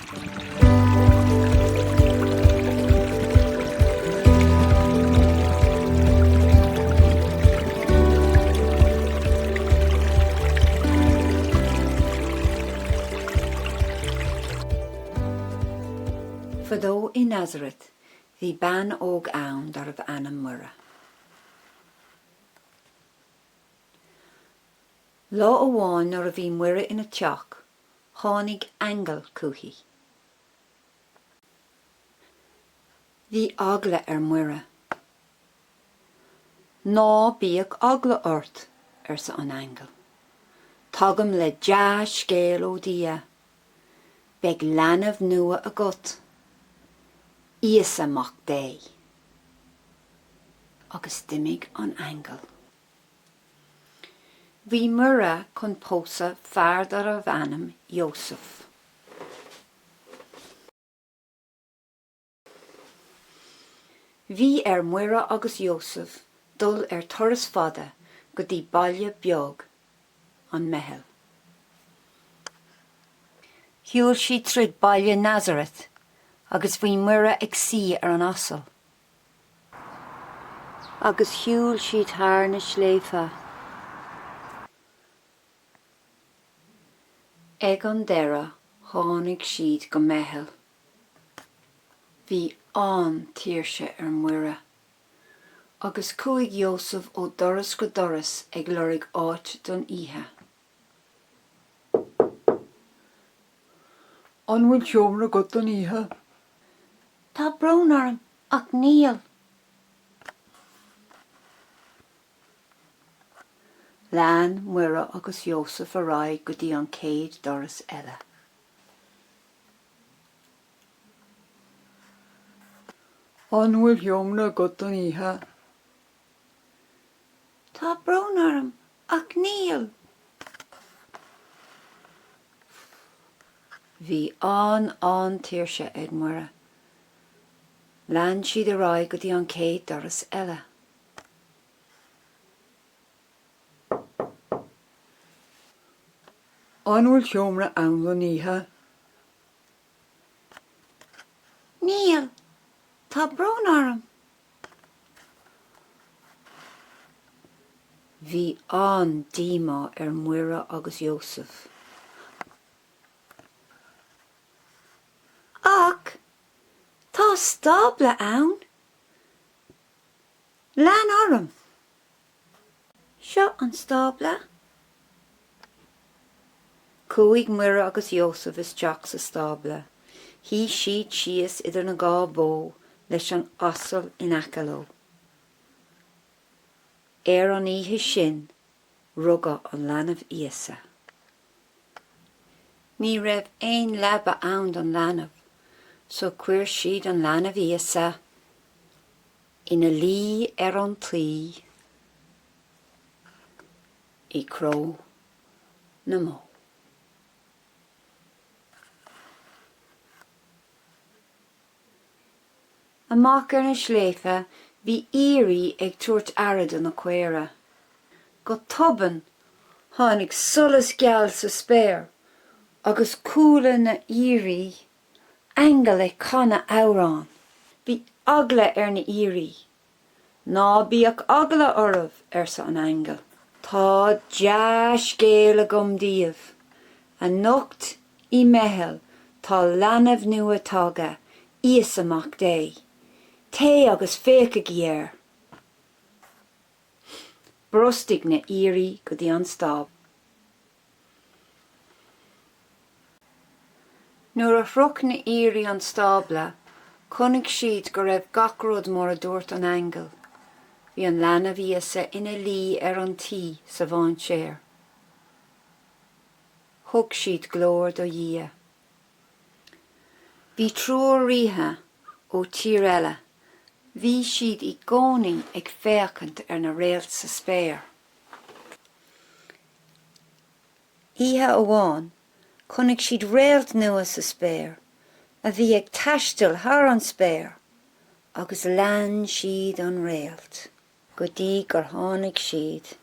Fadó in Nazareth, hí ban óg ann dar of anam mura. Lá óháin nor a bhí muire ina teach, tháinig angel cúthaí. Bhí agla muire. Ná bíoch agla ort sa an angel. Tagam le deas scéal ó dia. Beg leanamh nua a got. Íos amach dé. Agus dimig an angel. Bhí mura chun pósa feardar a bhanam Iosaf. Bhí mura agus Iosaf dul turas fada go dtí baile beag an meitheal. Shiúil siad trid baile Nazareth agus bhí mura ag suí an asal. Agus shiúil siad thar na sléife. Ag an deire tháinig siad go meitheal. Bhí an tíirse mura. Agus cúig Iosaf ó doras go doras ag lurig áit don ihe. An bhfuil teomra go don ihe. Tá brón orm ach níl. Lean mura agus Iosaf a raig go dtí an céad doras eile. An bhfuil teomra go don ihe. Tá brón orm ach níl. Bhí an tíirse ag mura. Lean siad a raig go dtí an céad doras eile. An bhfuil teomra ann don ihe. Níl. Tá brón orm. Bhí an díomá mura agus Iosaf. Ach, tá stábla ann. Lean orm. Seo an stábla. Cúig mura agus Iosaf is teach sa stábla. Hí siad síos idir na gá bó leis an asal in acaló. An ihe sin, rugga an leanamh Iasa. Ní raibh ein lebba ann don leanamh, so cuir siad an leanamh Iasa ina lí an trí I cró na mó. Amach na sléife, bhí irí ag tuairt aird na cuéire. Go toban, tháinig solas geal sa spéir, agus cúla na irí, angel ag canna árán. Bhí agla na irí. Ná bíoch agla ormh sa an angel. Tá deas scéal agam díobh. A nocht I meitheal tá leanamh nua tága, íos amach dé. Té agus féice géir. Brostig na irí go dtí an stáb. Nuair a throch na irí an stábla, chunig siad go raibh gach rud mór a dúirt an angel. Bhí an leanamh Iasa ina lí an tí sa bhain séir. Thug siad glór do dhia. Bhí trúr ríthe ó tír eile. Bhí siad I gcónaí ag féachant na réalt sa spéir. Ihe amháin, chunig siad réalt nua sa spéir, a bhí ag taistil thar an spéir, agus lean siad an réalt, go dtí gur tháinig siad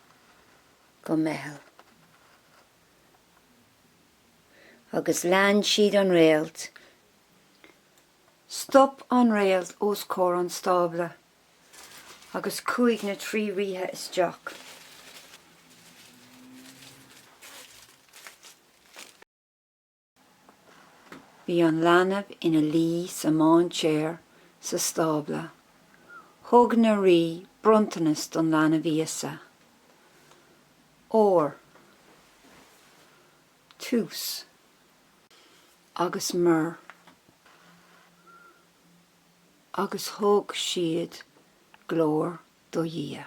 go meitheal. Agus lean siad an réalt Stop an réalt os cór an stábla, agus cúig na trí ríthe isteach. Bhí an leanamh ina lí sa mán téir sa stábla. Thug na rí brontanas don leanamh íosa. Ór, tús, agus mur. Agus thug siad glór do dhia.